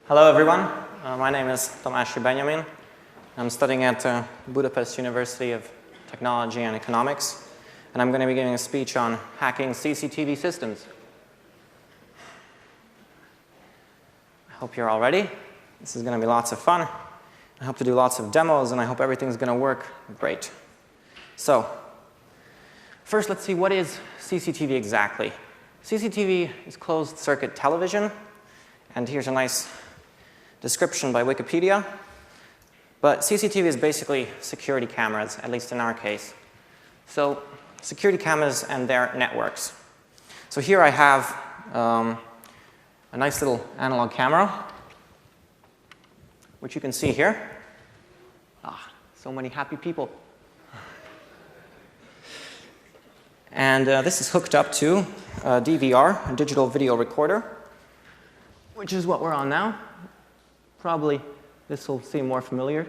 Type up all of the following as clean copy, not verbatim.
Hello everyone, my name is Tamási Benjamin. I'm studying at Budapest University of Technology and Economics, and I'm going to be giving a speech on hacking CCTV systems. I hope you're all ready. This is going to be lots of fun. I hope to do lots of demos, and I hope everything's going to work great. So, first let's see, what is CCTV exactly? CCTV is closed circuit television, and here's a nice description by Wikipedia. But CCTV is basically security cameras, at least in our case. So security cameras and their networks. So here I have a nice little analog camera, which you can see here. Ah, so many happy people. And this is hooked up to a DVR, a digital video recorder, which is what we're on now. Probably this will seem more familiar.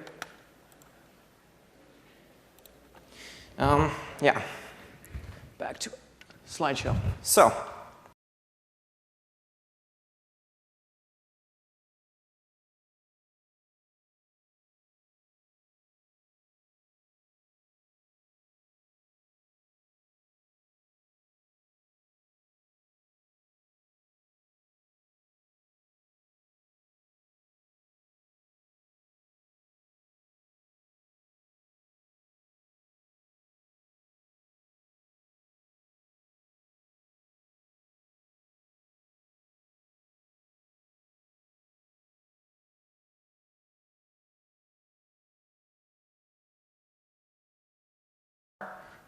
Yeah, back to slideshow. So,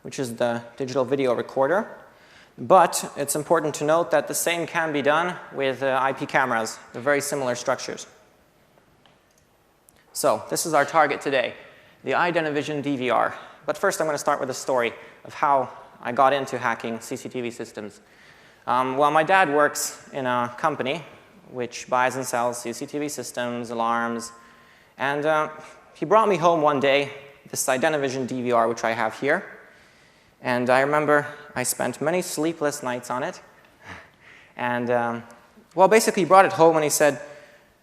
which is the digital video recorder. But it's important to note that the same can be done with IP cameras. They're very similar structures. So this is our target today, the iDenavision DVR. But first I'm going to start with a story of how I got into hacking CCTV systems. Well, my dad works in a company which buys and sells CCTV systems, alarms, and he brought me home one day this iDenavision DVR, which I have here. And I remember I spent many sleepless nights on it. And, well, basically he brought it home and he said,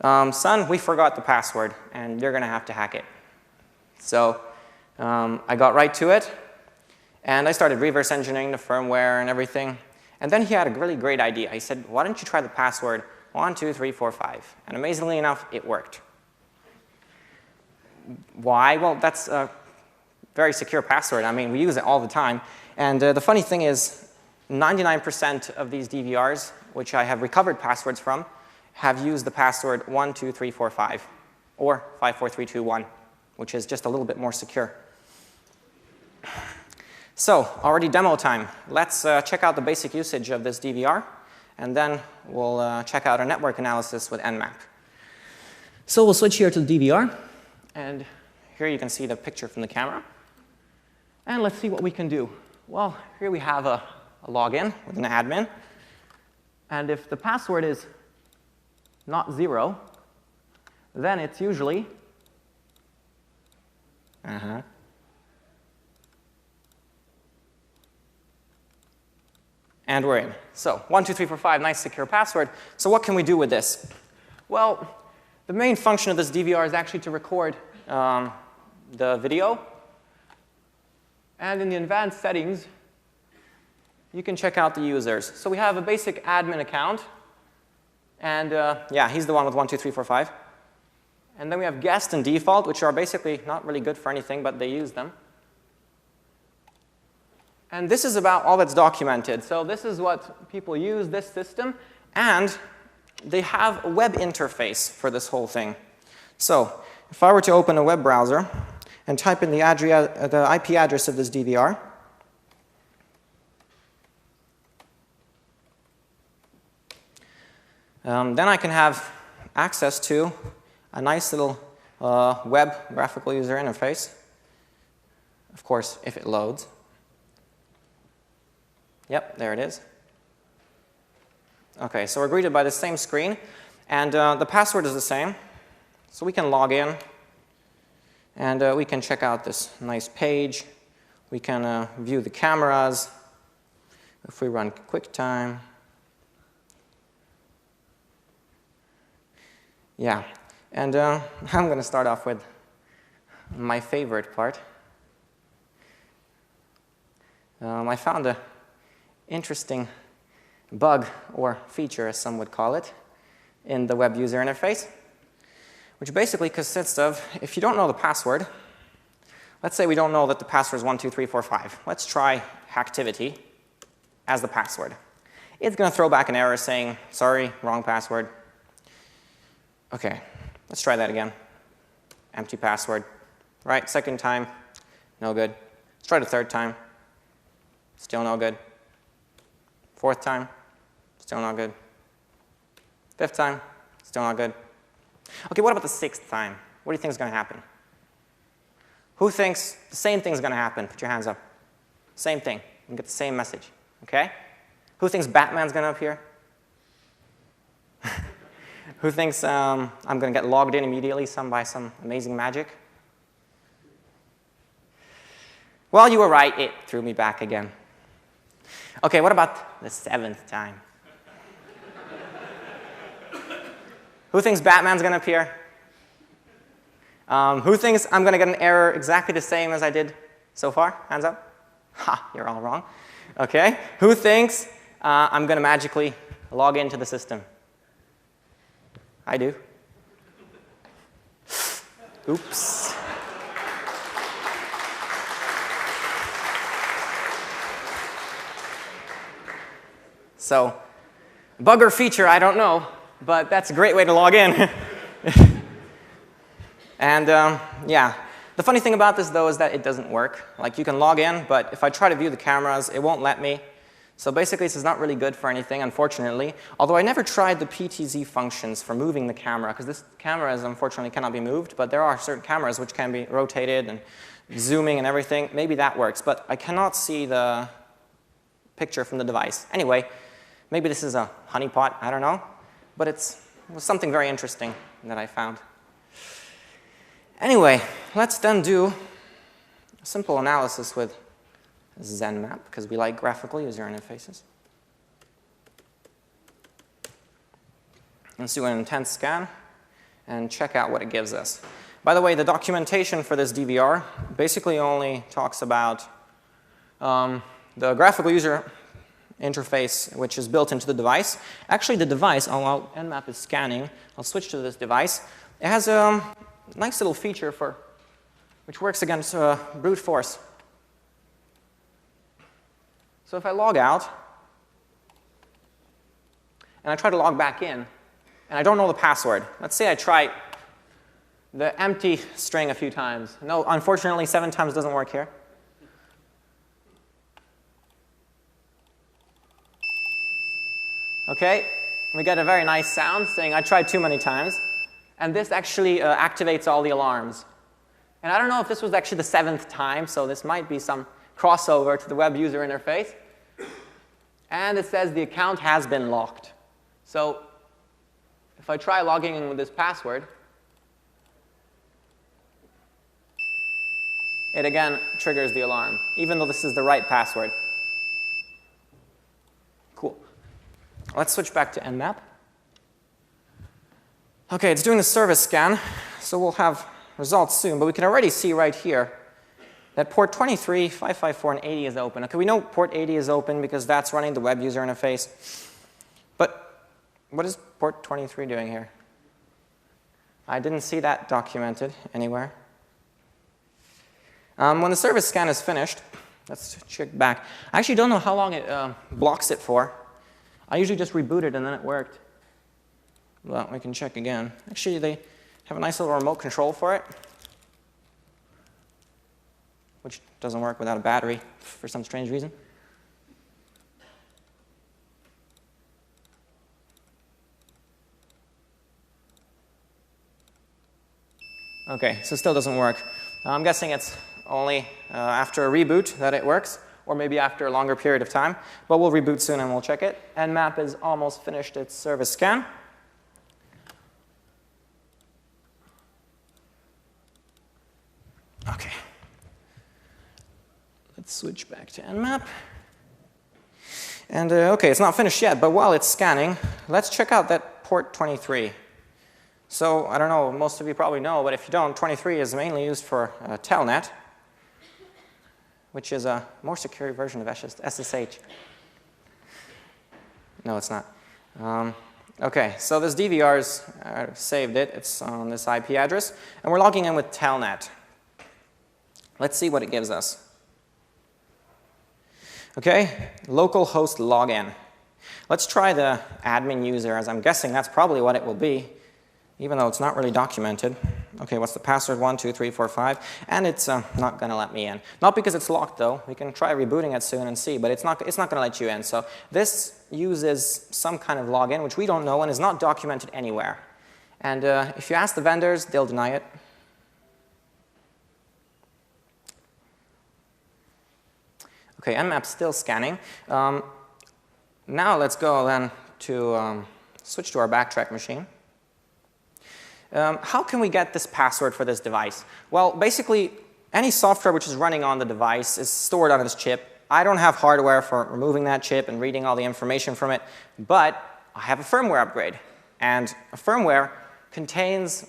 son, we forgot the password, and you're going to have to hack it. So I got right to it, and I started reverse engineering the firmware and everything. And then he had a really great idea. He said, why don't you try the password 1, 2, 3, 4, 5? And amazingly enough, it worked. Why? Well, that's a very secure password. I mean, we use it all the time. And the funny thing is, 99% of these DVRs, which I have recovered passwords from, have used the password 1, 2, 3, 4, 5, or 5, 4, 3, 2, 1, which is just a little bit more secure. So, already demo time. Let's check out the basic usage of this DVR, and then we'll check out our network analysis with Nmap. So we'll switch here to the DVR, and here you can see the picture from the camera. And let's see what we can do. Well, here we have a login with an admin. And if the password is not 0, then it's usually and we're in. So 1, 2, 3, 4, 5, nice secure password. So what can we do with this? Well, the main function of this DVR is actually to record the video. And in the advanced settings, you can check out the users. So we have a basic admin account. And yeah, he's the one with 1, 2, 3, 4, 5. And then we have guest and default, which are basically not really good for anything, but they use them. And this is about all that's documented. So this is what people use, this system. And they have a web interface for this whole thing. So if I were to open a web browser and type in the IP address of this DVR, then I can have access to a nice little web graphical user interface. Of course, if it loads. Yep, there it is. OK, so we're greeted by the same screen. And the password is the same. So we can log in. And we can check out this nice page. We can view the cameras. If we run QuickTime. Yeah, and I'm going to start off with my favorite part. I found an interesting bug, or feature as some would call it, in the web user interface, which basically consists of, if you don't know the password, let's say we don't know that the password is 12345. Let's try Hacktivity as the password. It's going to throw back an error saying, sorry, wrong password. OK, let's try that again. Empty password. Right, second time, no good. Let's try the third time. Still no good. Fourth time, still not good. Fifth time, still not good. OK, what about the sixth time? What do you think is going to happen? Who thinks the same thing is going to happen? Put your hands up. Same thing. You can get the same message. OK? Who thinks Batman's going to appear? Who thinks I'm going to get logged in immediately by some amazing magic? Well, you were right. It threw me back again. OK, what about the seventh time? Who thinks Batman's going to appear? Who thinks I'm going to get an error exactly the same as I did so far? Hands up. Ha, you're all wrong. OK. Who thinks I'm going to magically log into the system? I do. Oops. So, bug or feature, I don't know, but that's a great way to log in. And yeah, the funny thing about this, though, is that it doesn't work. Like, you can log in, but if I try to view the cameras, it won't let me. So basically, this is not really good for anything, unfortunately. Although I never tried the PTZ functions for moving the camera, because this camera is unfortunately cannot be moved, but there are certain cameras which can be rotated and zooming and everything. Maybe that works, but I cannot see the picture from the device. Anyway, maybe this is a honeypot, I don't know. But it was something very interesting that I found. Anyway, let's then do a simple analysis with ZenMap, because we like graphical user interfaces. Let's do an intense scan and check out what it gives us. By the way, the documentation for this DVR basically only talks about the graphical user interface, which is built into the device. Actually, the device, while Nmap is scanning, I'll switch to this device. It has a nice little feature which works against brute force. So if I log out, and I try to log back in, and I don't know the password. Let's say I try the empty string a few times. No, unfortunately, 7 times doesn't work here. OK, we get a very nice sound saying I tried too many times. And this actually activates all the alarms. And I don't know if this was actually the 7th time, so this might be some crossover to the web user interface. And it says the account has been locked. So if I try logging in with this password, it again triggers the alarm, even though this is the right password. Cool. Let's switch back to Nmap. OK, it's doing the service scan, so we'll have results soon. But we can already see right here that port 23, 554, and 80 is open. OK, we know port 80 is open because that's running the web user interface. But what is port 23 doing here? I didn't see that documented anywhere. When the service scan is finished, let's check back. I actually don't know how long it blocks it for. I usually just reboot it, and then it worked. Well, we can check again. Actually, they have a nice little remote control for it, which doesn't work without a battery for some strange reason. OK, so it still doesn't work. I'm guessing it's only after a reboot that it works, or maybe after a longer period of time. But we'll reboot soon and we'll check it. Nmap is almost finished its service scan. OK. Let's switch back to Nmap. And OK, it's not finished yet, but while it's scanning, let's check out that port 23. So I don't know, most of you probably know, but if you don't, 23 is mainly used for telnet, which is a more secure version of SSH. No, it's not. Okay, so this DVR's saved it. It's on this IP address, and we're logging in with telnet. Let's see what it gives us. Okay, localhost login. Let's try the admin user, as I'm guessing that's probably what it will be, even though it's not really documented. Okay, what's the password? 1, 2, 3, 4, 5. And it's not going to let me in. Not because it's locked, though. We can try rebooting it soon and see, but it's not going to let you in. So this uses some kind of login, which we don't know and is not documented anywhere. And if you ask the vendors, they'll deny it. Okay, Nmap's still scanning. Now let's go then to switch to our backtrack machine. How can we get this password for this device? Well, basically, any software which is running on the device is stored on this chip. I don't have hardware for removing that chip and reading all the information from it, but I have a firmware upgrade. And a firmware contains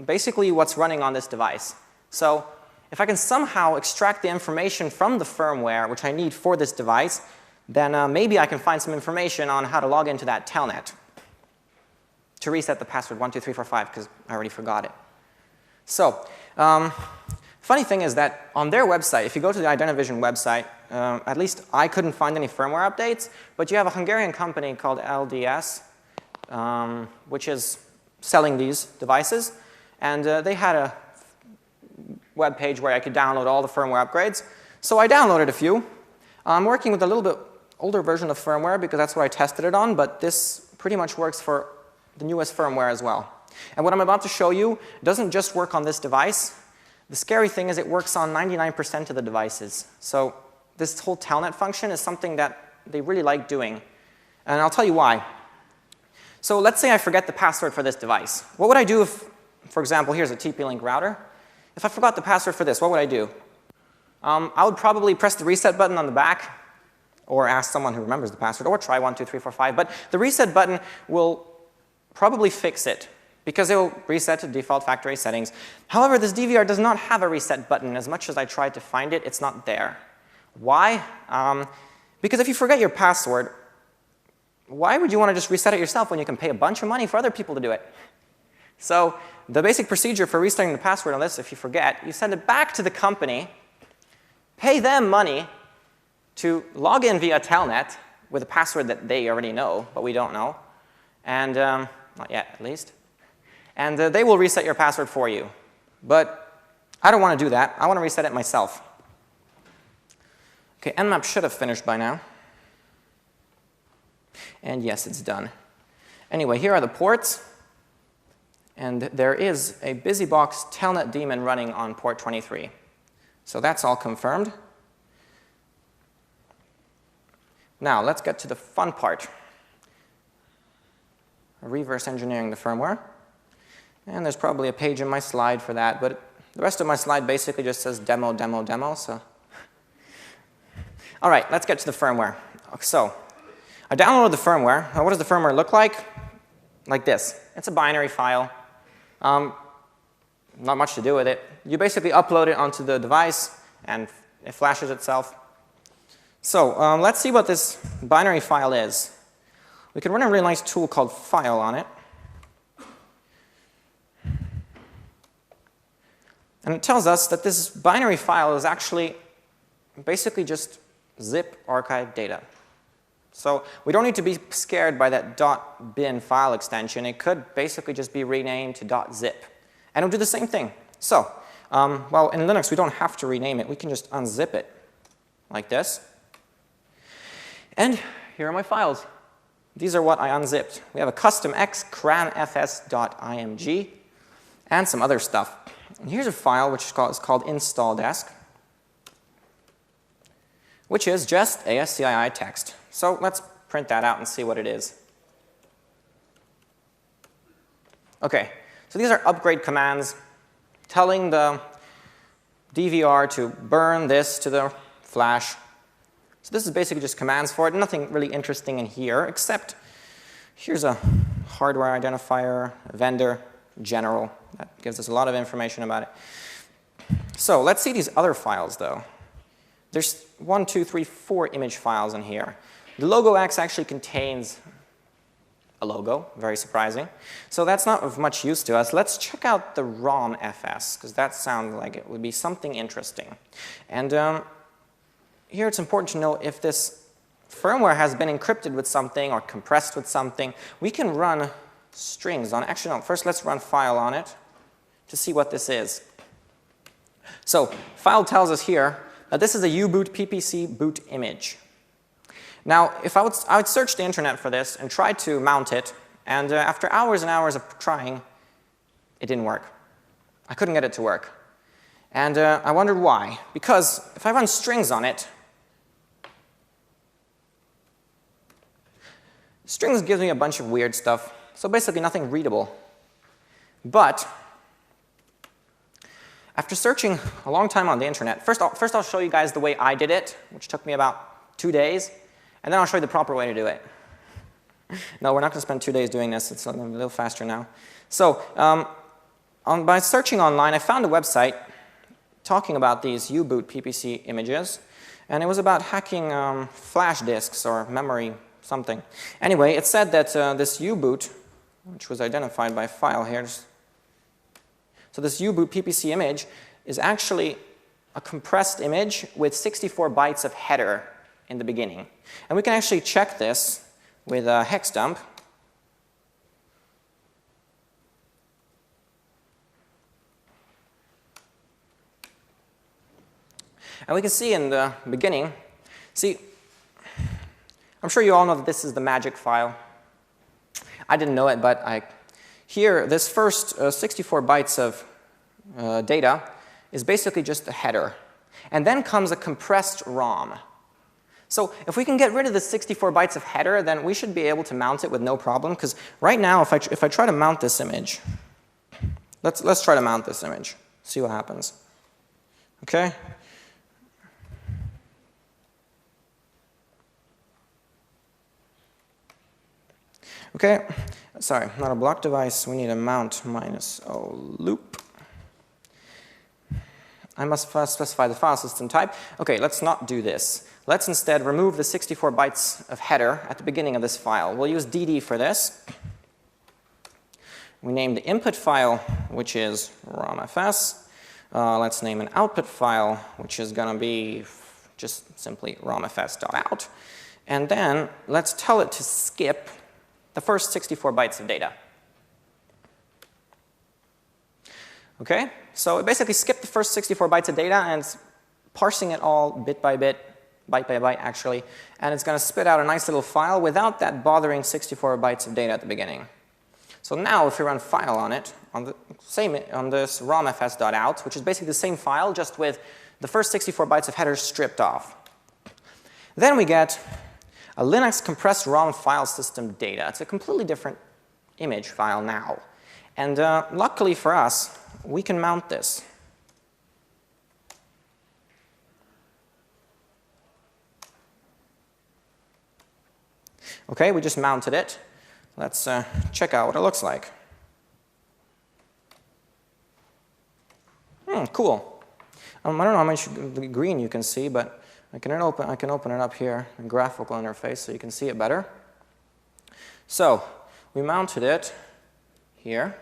basically what's running on this device. So if I can somehow extract the information from the firmware which I need for this device, then maybe I can find some information on how to log into that telnet to reset the password 1, 2, 3, 4, 5, because I already forgot it. So, funny thing is that on their website, if you go to the Identivision website, at least I couldn't find any firmware updates, but you have a Hungarian company called LDS, which is selling these devices, and they had a web page where I could download all the firmware upgrades. So I downloaded a few. I'm working with a little bit older version of firmware because that's what I tested it on, but this pretty much works for the newest firmware as well. And what I'm about to show you doesn't just work on this device. The scary thing is it works on 99% of the devices. So this whole telnet function is something that they really like doing. And I'll tell you why. So let's say I forget the password for this device. What would I do if, for example, here's a TP-Link router. If I forgot the password for this, what would I do? I would probably press the reset button on the back, or ask someone who remembers the password, or try 1, 2, 3, 4, 5. But the reset button will probably fix it, because it will reset to default factory settings. However, this DVR does not have a reset button. As much as I tried to find it, it's not there. Why? Because if you forget your password, why would you want to just reset it yourself when you can pay a bunch of money for other people to do it? So the basic procedure for resetting the password on this, if you forget, you send it back to the company, pay them money to log in via telnet with a password that they already know, but we don't know, and not yet at least, and they will reset your password for you. But I don't want to do that. I want to reset it myself. Okay, Nmap should have finished by now. And yes, it's done. Anyway, here are the ports. And there is a BusyBox telnet daemon running on port 23. So that's all confirmed. Now, let's get to the fun part. Reverse engineering the firmware. And there's probably a page in my slide for that, but the rest of my slide basically just says demo, demo, demo, so. All right, let's get to the firmware. So, I downloaded the firmware. Now, what does the firmware look like? Like this. It's a binary file. Not much to do with it. You basically upload it onto the device, and it flashes itself. So, let's see what this binary file is. We can run a really nice tool called file on it. And it tells us that this binary file is actually basically just zip archive data. So we don't need to be scared by that .bin file extension. It could basically just be renamed to .zip. And it'll do the same thing. So, well, in Linux, we don't have to rename it. We can just unzip it like this. And here are my files. These are what I unzipped. We have a custom X cramfs.img and some other stuff. And here's a file which is called install-desk, which is just ASCII text. So let's print that out and see what it is. Okay, so these are upgrade commands telling the DVR to burn this to the flash. So this is basically just commands for it. Nothing really interesting in here, except here's a hardware identifier, a vendor. general. That gives us a lot of information about it. So let's see these other files, though. There's 1, 2, 3, 4 image files in here. The logo X actually contains a logo, very surprising. So that's not of much use to us. Let's check out the ROM FS, because that sounds like it would be something interesting. And here it's important to know if this firmware has been encrypted with something or compressed with something. We can run strings on it. Actually, no, first let's run file on it to see what this is. So file tells us here that this is a U-boot PPC boot image. Now, if I would search the internet for this and try to mount it, and after hours and hours of trying, it didn't work. I couldn't get it to work. And I wondered why. Because if I run strings on it, strings gives me a bunch of weird stuff, so basically nothing readable. But after searching a long time on the internet, first I'll show you guys the way I did it, which took me about 2 days, and then I'll show you the proper way to do it. No, we're not going to spend 2 days doing this. It's a little faster now. So by searching online, I found a website talking about these U-boot PPC images, and it was about hacking flash disks or memory something. Anyway, it said that this U-boot, which was identified by file here, so this U-boot PPC image is actually a compressed image with 64 bytes of header in the beginning. And we can actually check this with a hex dump. And we can see in the beginning, see, I'm sure you all know that this is the magic file. I didn't know it, but here, this first 64 bytes of data is basically just a header. And then comes a compressed ROM. So if we can get rid of the 64 bytes of header, then we should be able to mount it with no problem. Because right now, if I try to mount this image, let's try to mount this image, see what happens. Okay? Okay, sorry, not a block device. We need a mount -o loop. I must first specify the file system type. Okay, let's not do this. Let's instead remove the 64 bytes of header at the beginning of this file. We'll use dd for this. We name the input file, which is romfs. Let's name an output file, which is going to be just simply romfs.out. And then let's tell it to skip the first 64 bytes of data. Okay, so it basically skipped the first 64 bytes of data and it's parsing it all bit by bit, byte by byte actually, and it's going to spit out a nice little file without that bothering 64 bytes of data at the beginning. So now if we run file on it, on this romfs.out, which is basically the same file just with the first 64 bytes of header stripped off, then we get a Linux compressed ROM file system data. It's a completely different image file now. And luckily for us, we can mount this. Okay, we just mounted it. Let's check out what it looks like. Cool. I don't know how much green you can see, but I can open it up here in graphical interface so you can see it better. So we mounted it here.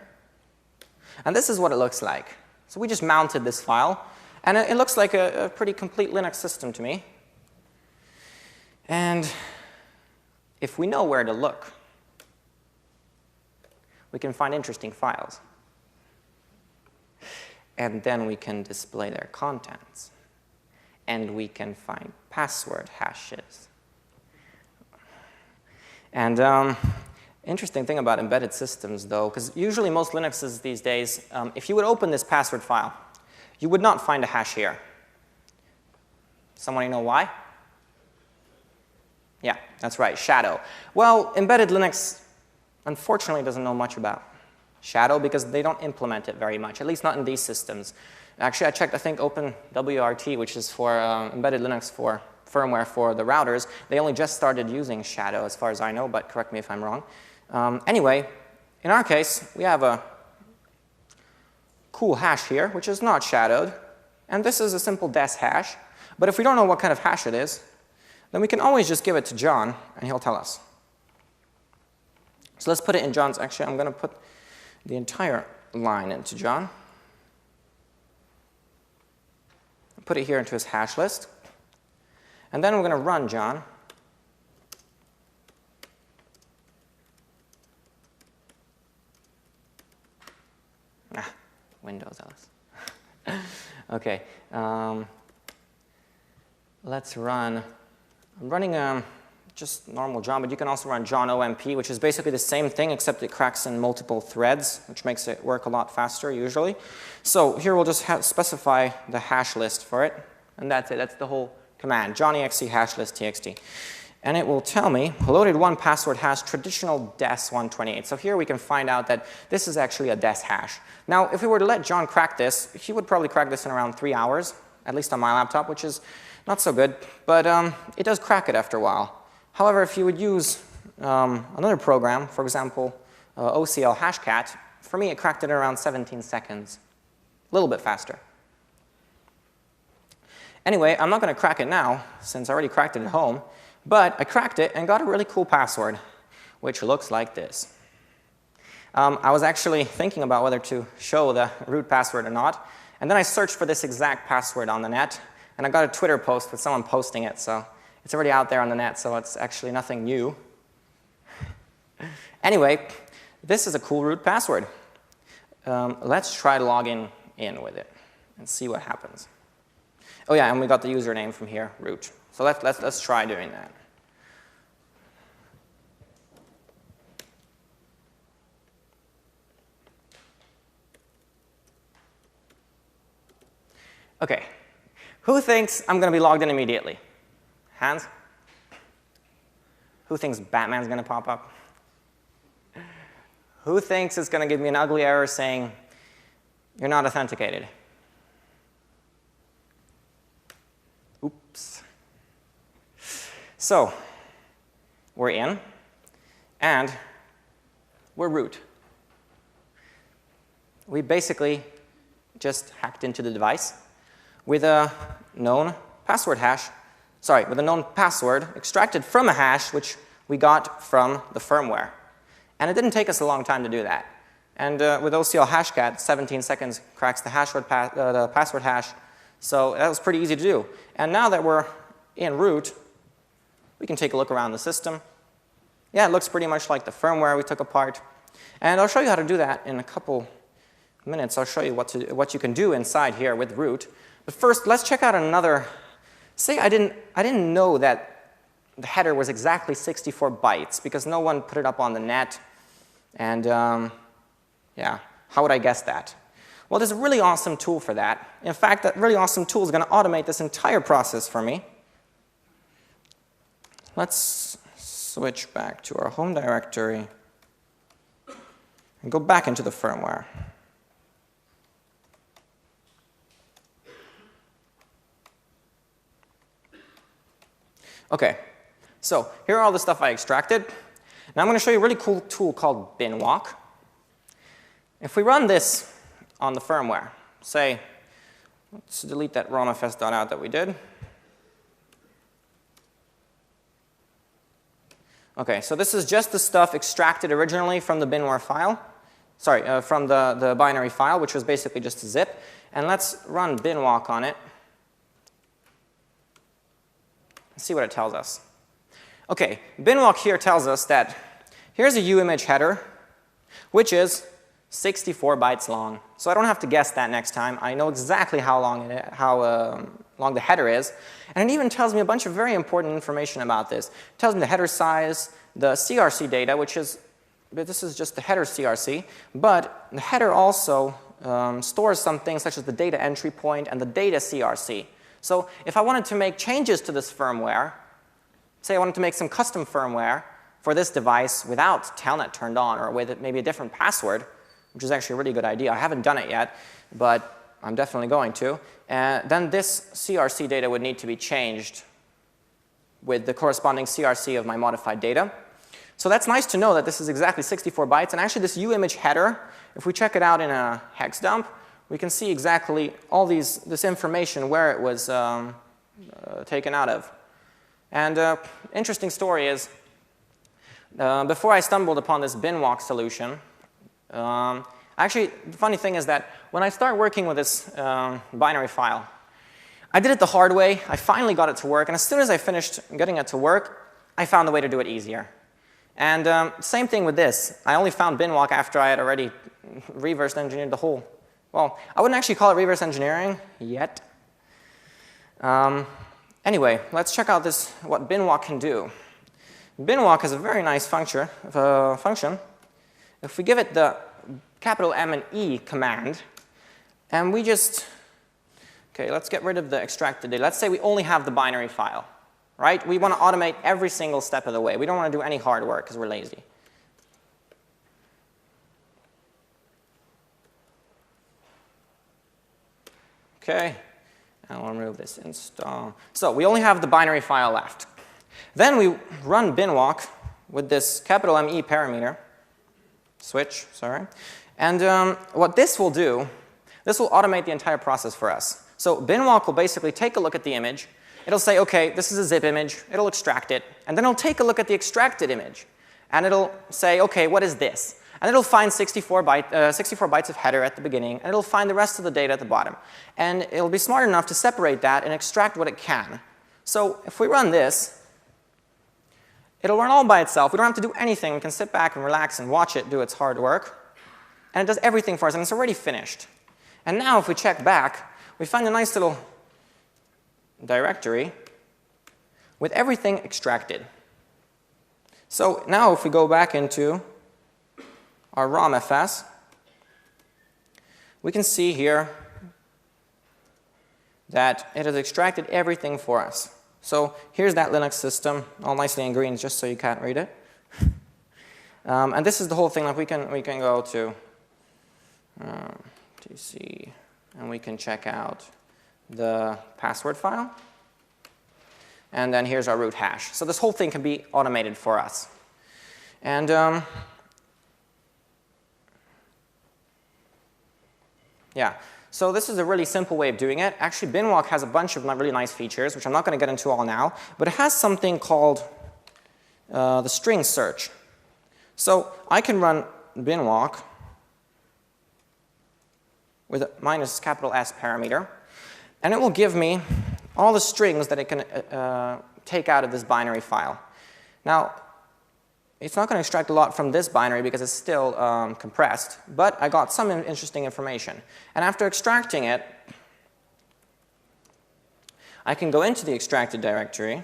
And this is what it looks like. So we just mounted this file. And it looks like a pretty complete Linux system to me. And if we know where to look, we can find interesting files. And then we can display their contents. And we can find password hashes. And interesting thing about embedded systems, though, because usually most Linuxes these days, if you would open this password file, you would not find a hash here. Someone know why? Yeah, that's right, shadow. Well, embedded Linux, unfortunately, doesn't know much about shadow because they don't implement it very much, at least not in these systems. Actually, I checked, I think OpenWRT, which is for embedded Linux for firmware for the routers, they only just started using shadow as far as I know, but correct me if I'm wrong. Anyway, in our case, we have a cool hash here, which is not shadowed. And this is a simple des hash. But if we don't know what kind of hash it is, then we can always just give it to John, and he'll tell us. So let's put it in John's. Actually, I'm going to put the entire line into John. Put it here into his hash list. And then we're going to run John. Windows Alice. Okay. Let's run. I'm running just normal John, but you can also run John OMP, which is basically the same thing, except it cracks in multiple threads, which makes it work a lot faster usually. So here we'll just specify the hash list for it, and that's it. That's the whole command, john.exe hash list txt. And it will tell me, loaded one password hash traditional des 128. So here we can find out that this is actually a des hash. Now, if we were to let John crack this, he would probably crack this in around 3 hours, at least on my laptop, which is not so good, but it does crack it after a while. However, if you would use another program, for example, OCL hashcat, for me it cracked it in around 17 seconds, a little bit faster. Anyway, I'm not going to crack it now, since I already cracked it at home, but I cracked it and got a really cool password, which looks like this. I was actually thinking about whether to show the root password or not, and then I searched for this exact password on the net, and I got a Twitter post with someone posting it, so it's already out there on the net, so it's actually nothing new. Anyway, this is a cool root password. Let's try to log in with it and see what happens. Oh yeah, and we got the username from here, root. So let's try doing that. Okay, who thinks I'm going to be logged in immediately? Hands? Who thinks Batman's going to pop up? Who thinks it's going to give me an ugly error saying, you're not authenticated? Oops. So, we're in, and we're root. We basically just hacked into the device with a known password hash, with a known password extracted from a hash which we got from the firmware. And it didn't take us a long time to do that. And with OCL hashcat, 17 seconds cracks the password hash, so that was pretty easy to do. And now that we're in root, we can take a look around the system. Yeah, it looks pretty much like the firmware we took apart. And I'll show you how to do that in a couple minutes. I'll show you what you can do inside here with root. But first, let's check out another. Say I didn't know that the header was exactly 64 bytes because no one put it up on the net. And yeah, how would I guess that? Well, there's a really awesome tool for that. In fact, that really awesome tool is going to automate this entire process for me. Let's switch back to our home directory and go back into the firmware. Okay, so here are all the stuff I extracted. Now I'm going to show you a really cool tool called binwalk. If we run this on the firmware, say, let's delete that romfs.out that we did. Okay, so this is just the stuff extracted originally from the binware file. From the binary file, which was basically just a zip. And let's run binwalk on it. Let's see what it tells us. Okay, binwalk here tells us that here's a uimage header, which is 64 bytes long. So I don't have to guess that next time. I know exactly how long the header is. And it even tells me a bunch of very important information about this. It tells me the header size, the CRC data, this is just the header CRC, but the header also stores some things such as the data entry point and the data CRC. So if I wanted to make changes to this firmware, say I wanted to make some custom firmware for this device without Telnet turned on or with maybe a different password, which is actually a really good idea. I haven't done it yet, but I'm definitely going to. Then this CRC data would need to be changed with the corresponding CRC of my modified data. So that's nice to know that this is exactly 64 bytes. And actually this uimage header, if we check it out in a hex dump, we can see exactly all this information where it was taken out of. And interesting story is, before I stumbled upon this binwalk solution, actually, the funny thing is that when I started working with this binary file, I did it the hard way. I finally got it to work, and as soon as I finished getting it to work, I found a way to do it easier. And same thing with this. I only found binwalk after I had already reverse engineered the whole. Well, I wouldn't actually call it reverse engineering yet. Anyway, let's check out what binwalk can do. Binwalk has a very nice function. If we give it the capital M and E command, and we just, okay, let's get rid of the extracted data. Let's say we only have the binary file, right? We want to automate every single step of the way. We don't want to do any hard work because we're lazy. Okay, and I'll remove this install. So we only have the binary file left. Then we run binwalk with this capital ME parameter, switch, sorry. And what this will do, this will automate the entire process for us. So binwalk will basically take a look at the image. It'll say, okay, this is a zip image. It'll extract it. And then it'll take a look at the extracted image. And it'll say, okay, what is this? And it'll find 64 bytes of header at the beginning, and it'll find the rest of the data at the bottom. And it'll be smart enough to separate that and extract what it can. So if we run this, it'll run all by itself. We don't have to do anything. We can sit back and relax and watch it do its hard work. And it does everything for us, and it's already finished. And now if we check back, we find a nice little directory with everything extracted. So now if we go back into our ROMFS, we can see here that it has extracted everything for us. So here's that Linux system, all nicely in green, just so you can't read it. And this is the whole thing. Like we can go to TC, and we can check out the password file. And then here's our root hash. So this whole thing can be automated for us. And yeah, so this is a really simple way of doing it. Actually, binwalk has a bunch of really nice features, which I'm not going to get into all now. But it has something called the string search. So I can run binwalk with a minus capital S parameter, and it will give me all the strings that it can take out of this binary file. Now, it's not going to extract a lot from this binary because it's still compressed, but I got some interesting information. And after extracting it, I can go into the extracted directory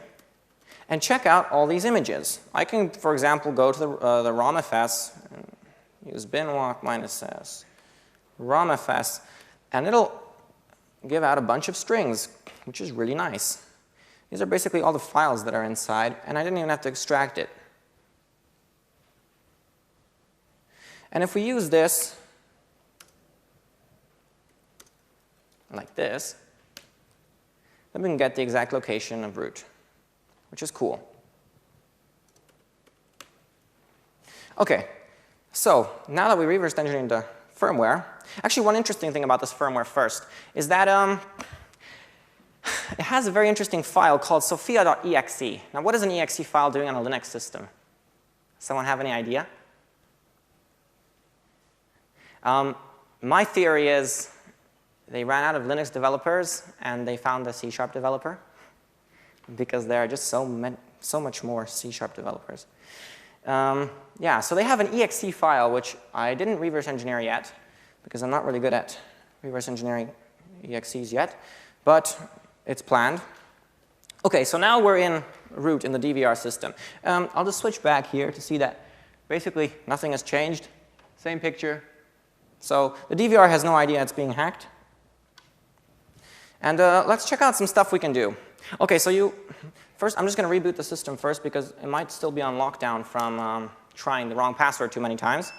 and check out all these images. I can, for example, go to the ROMFS and use binwalk minus S, ROMFS, and it'll give out a bunch of strings, which is really nice. These are basically all the files that are inside, and I didn't even have to extract it. And if we use this like this, then we can get the exact location of root, which is cool. Okay, so now that we reverse engineered the firmware, actually one interesting thing about this firmware first is that it has a very interesting file called sophia.exe. Now what is an exe file doing on a Linux system? Someone have any idea? My theory is they ran out of Linux developers and they found a C# developer because there are just so much more C# developers. Yeah, so they have an exe file, which I didn't reverse engineer yet because I'm not really good at reverse engineering exes yet, but it's planned. Okay, so now we're in root in the DVR system. I'll just switch back here to see that basically nothing has changed. Same picture. So the DVR has no idea it's being hacked. And let's check out some stuff we can do. Okay, so first I'm just going to reboot the system first because it might still be on lockdown from trying the wrong password too many times.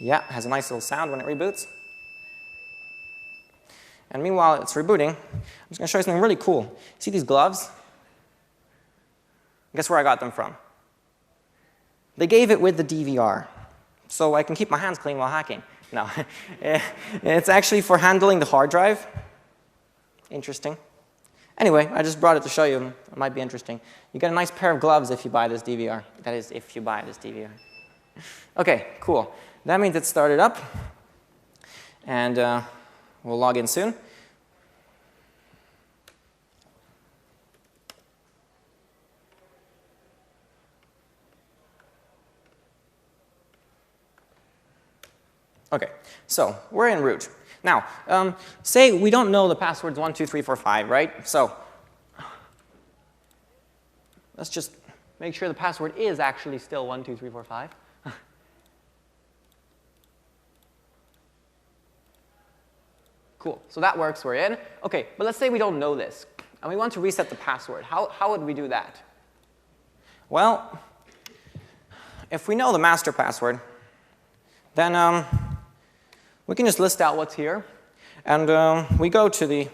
Yeah, it has a nice little sound when it reboots. And meanwhile it's rebooting, I'm just going to show you something really cool. See these gloves? Guess where I got them from? They gave it with the DVR. So I can keep my hands clean while hacking. No, it's actually for handling the hard drive. Interesting. Anyway, I just brought it to show you. It might be interesting. You get a nice pair of gloves if you buy this DVR. That is, if you buy this DVR. OK, cool. That means it started up. And we'll log in soon. OK, so we're in root. Now, say we don't know the password's 12345, right? So let's just make sure the password is actually still 12345. Cool. So that works. We're in. OK, but let's say we don't know this, and we want to reset the password. How would we do that? Well, if we know the master password, then we can just list out what's here. And we go to the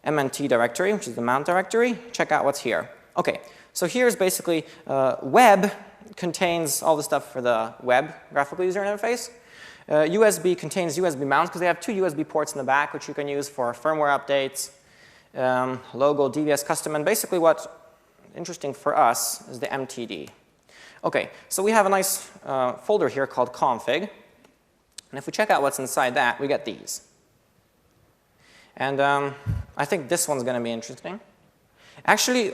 MNT directory, which is the mount directory, check out what's here. OK, so here's basically web contains all the stuff for the web graphical user interface. USB contains USB mounts, because they have two USB ports in the back, which you can use for firmware updates, logo, DVS custom, and basically what's interesting for us is the MTD. OK, so we have a nice folder here called config. And if we check out what's inside that, we get these. And I think this one's going to be interesting. Actually,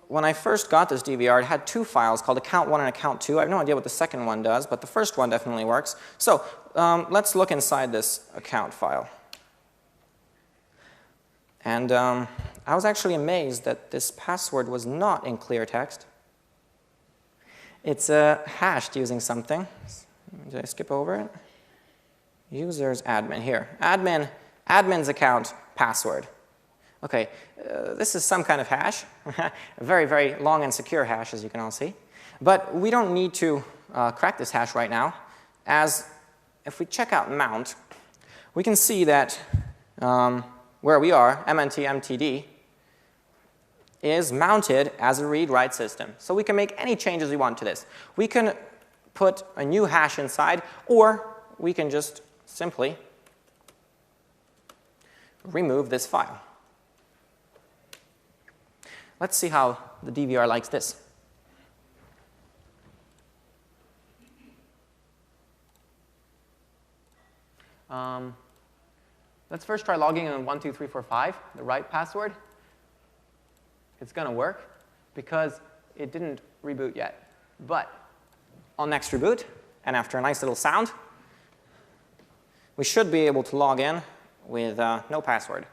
when I first got this DVR, it had two files called account 1 and account 2. I have no idea what the second one does, but the first one definitely works. So let's look inside this account file. And I was actually amazed that this password was not in clear text. It's hashed using something. Did I skip over it? Users admin here. Admin's account password. OK, this is some kind of hash. A very, very long and secure hash, as you can all see. But we don't need to crack this hash right now, as if we check out mount, we can see that where we are, MNT is mounted as a read-write system. So we can make any changes we want to this. We can put a new hash inside, or we can just simply remove this file. Let's see how the DVR likes this. Let's first try logging in on 12345, the right password. It's going to work because it didn't reboot yet. But on next reboot, and after a nice little sound, we should be able to log in with no password.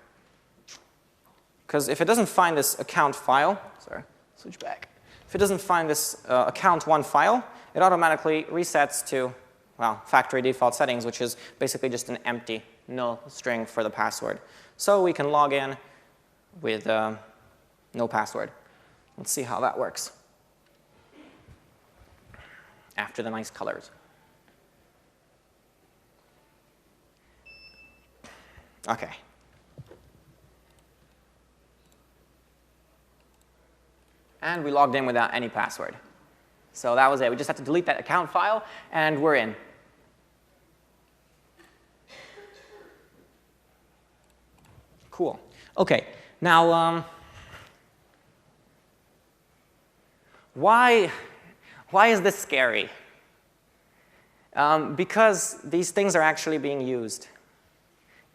Because if it doesn't find this account file, sorry, switch back. If it doesn't find this account 1 file, it automatically resets to, well, factory default settings, which is basically just an empty null string for the password. So we can log in with no password. Let's see how that works after the nice colors. OK. And we logged in without any password. So that was it. We just have to delete that account file, and we're in. Cool. OK. Now, why is this scary? Because these things are actually being used.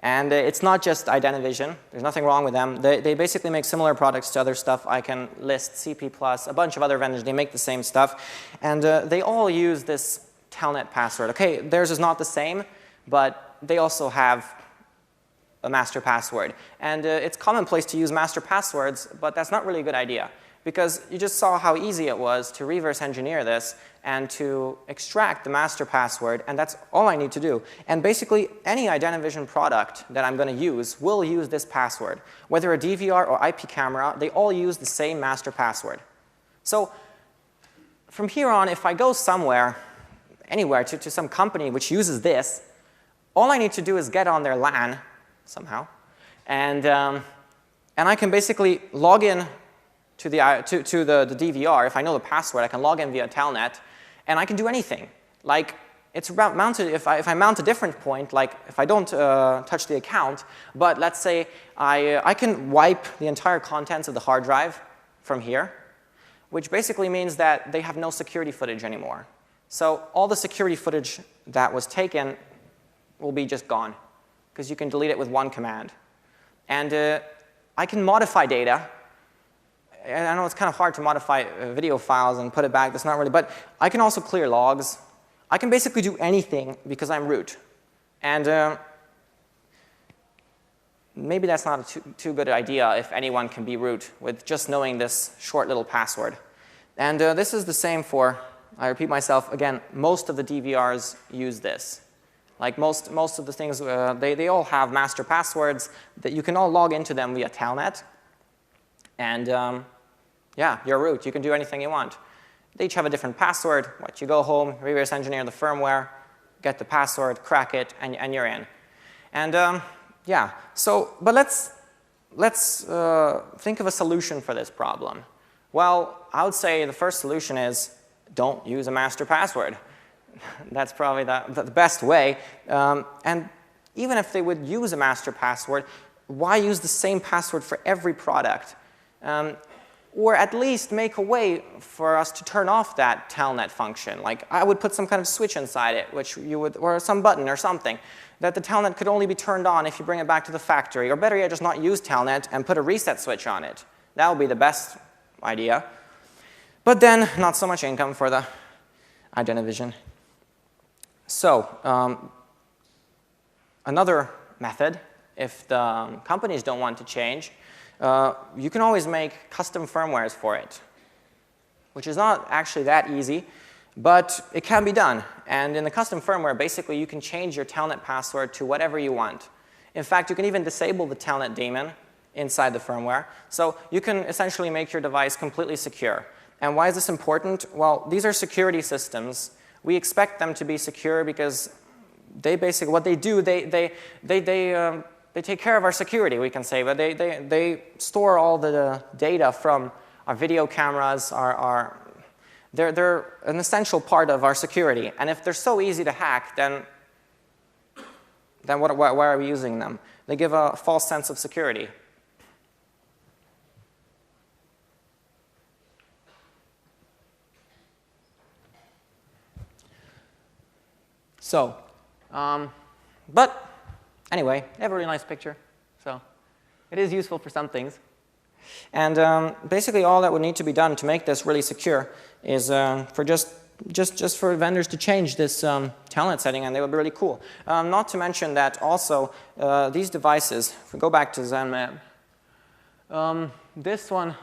And it's not just Identivision. There's nothing wrong with them. They basically make similar products to other stuff. I can list CP+, a bunch of other vendors. They make the same stuff. And they all use this telnet password. OK, theirs is not the same, but they also have a master password. And it's commonplace to use master passwords, but that's not really a good idea. Because you just saw how easy it was to reverse engineer this and to extract the master password, and that's all I need to do. And basically, any Identivision product that I'm going to use will use this password. Whether a DVR or IP camera, they all use the same master password. So from here on, if I go somewhere, anywhere, to some company which uses this, all I need to do is get on their LAN somehow, and I can basically log in to the DVR. If I know the password, I can log in via telnet, and I can do anything. Like, it's mounted, if I mount a different point, like if I don't touch the account, but let's say I can wipe the entire contents of the hard drive from here, which basically means that they have no security footage anymore. So all the security footage that was taken will be just gone, because you can delete it with one command. And I can modify data. And I know it's kind of hard to modify video files and put it back. That's not really, but I can also clear logs. I can basically do anything because I'm root. And maybe that's not a too good idea if anyone can be root with just knowing this short little password. And this is the same for, I repeat myself again, most of the DVRs use this. Like most of the things, they all have master passwords that you can all log into them via Telnet. And yeah, you're root. You can do anything you want. They each have a different password. What, you go home, reverse engineer the firmware, get the password, crack it, and you're in. And yeah, so, but let's think of a solution for this problem. Well, I would say the first solution is don't use a master password. That's probably the best way. And even if they would use a master password, why use the same password for every product? Or at least make a way for us to turn off that telnet function. Like I would put some kind of switch inside it, which you would, or some button or something, that the telnet could only be turned on if you bring it back to the factory. Or better yet, just not use telnet and put a reset switch on it. That would be the best idea. But then, not so much income for the iDynavision. So, another method, if the companies don't want to change, you can always make custom firmwares for it, which is not actually that easy, but it can be done. And in the custom firmware, basically, you can change your telnet password to whatever you want. In fact, you can even disable the telnet daemon inside the firmware. So you can essentially make your device completely secure. And why is this important? Well, these are security systems. We expect them to be secure because they basically, what they do, they take care of our security, we can say, but they store all the data from our video cameras, they're an essential part of our security. And if they're so easy to hack, then why are we using them? They give a false sense of security. So, but anyway, they have a really nice picture, so it is useful for some things. And basically all that would need to be done to make this really secure is for just for vendors to change this telnet setting, and they would be really cool. Not to mention that also these devices, if we go back to ZenMap, this one,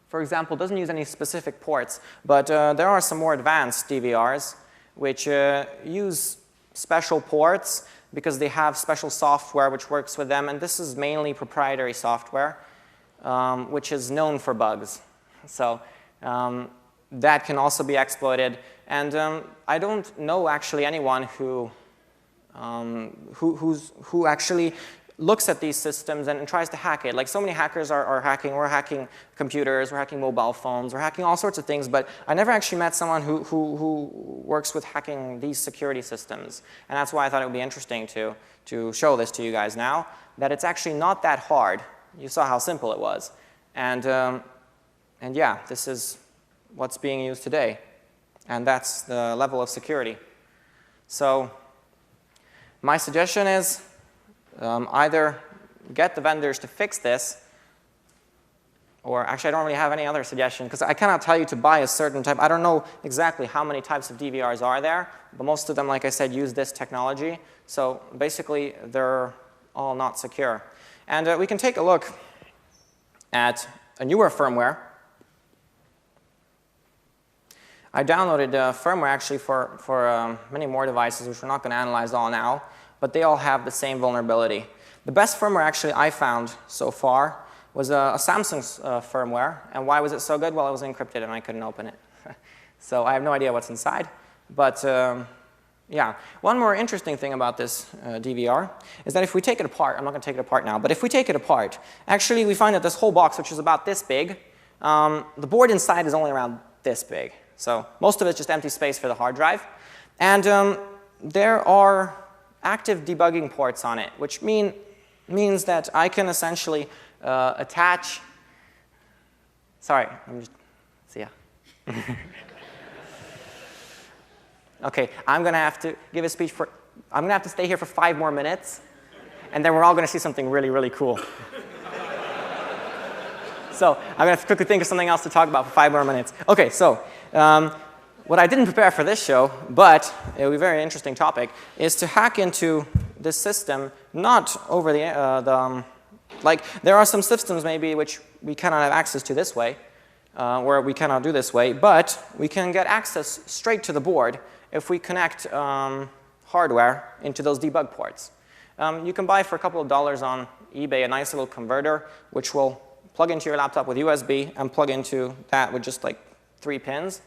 for example, doesn't use any specific ports, but there are some more advanced DVRs which use special ports because they have special software which works with them, and this is mainly proprietary software, which is known for bugs. So that can also be exploited. And I don't know actually anyone who actually looks at these systems and tries to hack it. Like so many hackers are hacking. We're hacking computers, we're hacking mobile phones, we're hacking all sorts of things, but I never actually met someone who works with hacking these security systems. And that's why I thought it would be interesting to show this to you guys now, that it's actually not that hard. You saw how simple it was. And yeah, this is what's being used today. And that's the level of security. So my suggestion is either get the vendors to fix this, or actually I don't really have any other suggestion because I cannot tell you to buy a certain type. I don't know exactly how many types of DVRs are there, but most of them, like I said, use this technology. So basically they're all not secure. And we can take a look at a newer firmware. I downloaded firmware actually for many more devices, which we're not going to analyze all now, but they all have the same vulnerability. The best firmware actually I found so far was a Samsung's firmware. And why was it so good? Well, it was encrypted and I couldn't open it. So I have no idea what's inside. But yeah, one more interesting thing about this DVR is that if we take it apart, I'm not going to take it apart now, but if we take it apart, actually we find that this whole box, which is about this big, the board inside is only around this big. So most of it's just empty space for the hard drive. And there are active debugging ports on it, which means that I can essentially attach. Sorry, see ya. Okay, I'm going to have to give a speech for. I'm going to have to stay here for 5 more minutes, and then we're all going to see something really, really cool. So I'm going to quickly think of something else to talk about for 5 more minutes. Okay, so what I didn't prepare for this show, but it will be a very interesting topic, is to hack into this system, not over like there are some systems maybe which we cannot have access to this way, where we cannot do this way, but we can get access straight to the board if we connect hardware into those debug ports. You can buy for a couple of dollars on eBay a nice little converter which will plug into your laptop with USB and plug into that with just like 3 pins.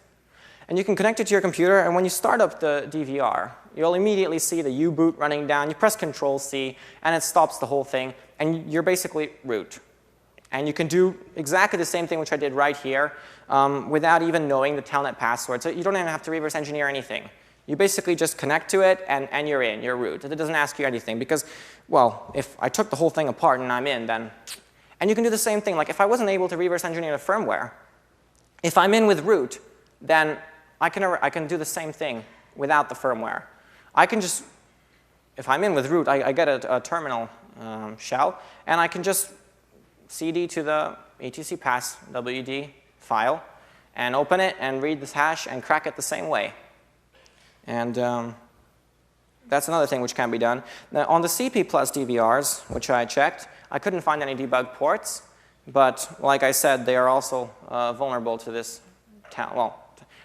And you can connect it to your computer, and when you start up the DVR, you'll immediately see the U-boot running down. You press Control-C, and it stops the whole thing, and you're basically root. And you can do exactly the same thing which I did right here without even knowing the telnet password. So you don't even have to reverse engineer anything. You basically just connect to it, and you're in. You're root. It doesn't ask you anything because, well, if I took the whole thing apart and I'm in, then... And you can do the same thing. Like if I wasn't able to reverse engineer the firmware, if I'm in with root, then I can do the same thing without the firmware. I can just, if I'm in with root, I get a terminal shell, and I can just cd to the etc pass wd file and open it and read this hash and crack it the same way. And that's another thing which can be done. Now, on the CP plus DVRs, which I checked, I couldn't find any debug ports, but like I said, they are also vulnerable to this, well,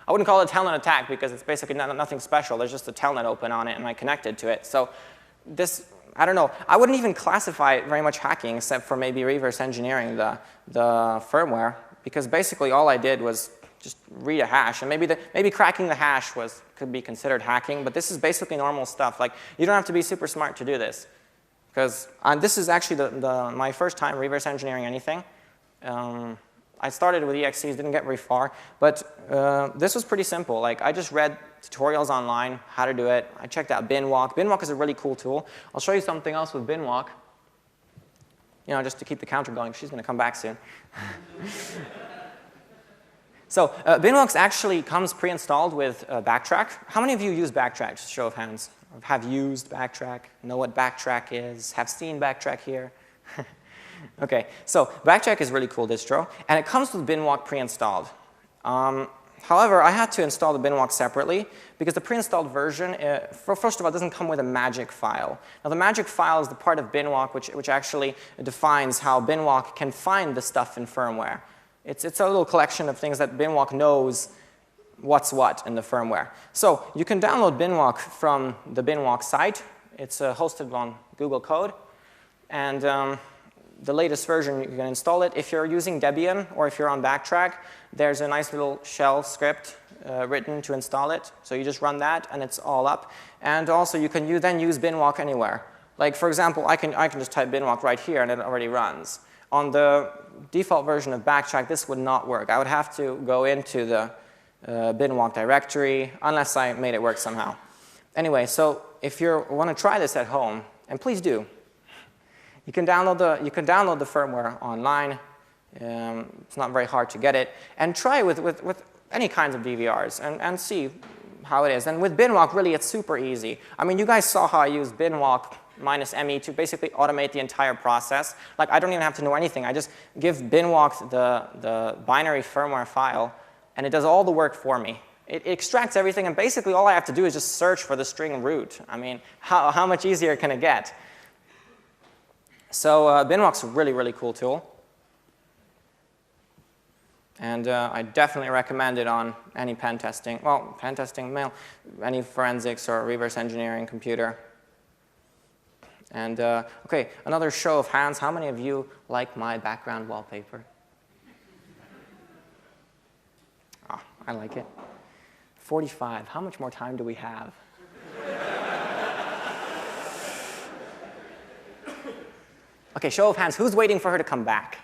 I wouldn't call it a telnet attack because it's basically nothing special. There's just a telnet open on it, and I connected to it. So this, I don't know. I wouldn't even classify it very much hacking except for maybe reverse engineering the firmware, because basically all I did was just read a hash. And maybe cracking the hash could be considered hacking, but this is basically normal stuff. Like, you don't have to be super smart to do this. Because this is actually my first time reverse engineering anything. I started with EXCs, didn't get very far, but this was pretty simple. Like, I just read tutorials online, how to do it. I checked out binwalk. Binwalk is a really cool tool. I'll show you something else with binwalk, you know, just to keep the counter going. She's going to come back soon. So binwalk actually comes pre-installed with Backtrack. How many of you use Backtrack? Just show of hands. Or have used Backtrack, know what Backtrack is, have seen Backtrack here? Okay, so Backtrack is a really cool distro, and it comes with binwalk pre-installed. However, I had to install the binwalk separately because the pre-installed version, first of all, doesn't come with a magic file. Now, the magic file is the part of binwalk which actually defines how binwalk can find the stuff in firmware. It's a little collection of things that binwalk knows what's what in the firmware. So you can download binwalk from the binwalk site. It's hosted on Google Code, and the latest version, you can install it. If you're using Debian or if you're on Backtrack, there's a nice little shell script written to install it. So you just run that, and it's all up. And also, you can then use binwalk anywhere. Like, for example, I can just type binwalk right here, and it already runs. On the default version of Backtrack, this would not work. I would have to go into the binwalk directory, unless I made it work somehow. Anyway, so if you want to try this at home, and please do, you can download the firmware online. It's not very hard to get it. And try with any kinds of DVRs and see how it is. And with binwalk, really, it's super easy. I mean, you guys saw how I used binwalk -me to basically automate the entire process. Like, I don't even have to know anything. I just give binwalk the binary firmware file, and it does all the work for me. It extracts everything, and basically all I have to do is just search for the string root. I mean, how much easier can it get? So binwalk's a really, really cool tool. And I definitely recommend it on any pen testing. Well, pen testing, any forensics or reverse engineering computer. And OK, another show of hands. How many of you like my background wallpaper? Oh, I like it. 45. How much more time do we have? OK, show of hands. Who's waiting for her to come back?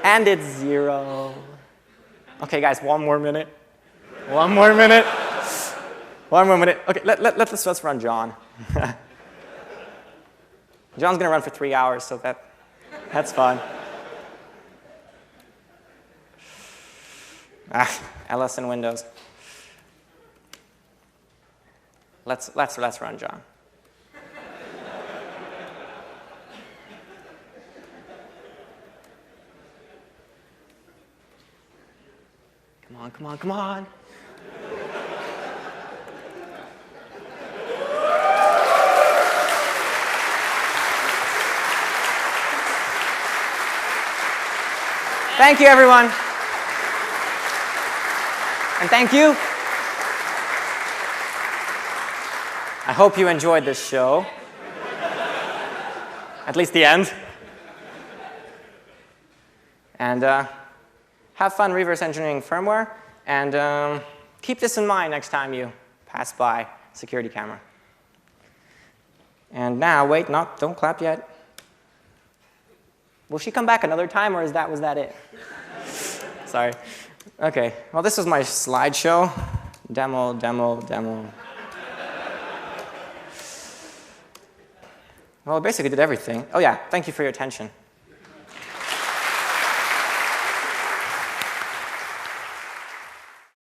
And it's 0. OK, guys, one more minute. One more minute. 1 minute. Okay, let's run John. John's going to run for 3 hours, so that's fun. LS in Windows. Let's run John. Come on, come on, come on. Thank you, everyone. And thank you. I hope you enjoyed this show. At least the end. And have fun reverse engineering firmware. And keep this in mind next time you pass by security camera. And now, wait, don't clap yet. Will she come back another time, or was that it? Sorry. Okay, well, this was my slideshow. Demo. Well, I basically did everything. Oh yeah, thank you for your attention.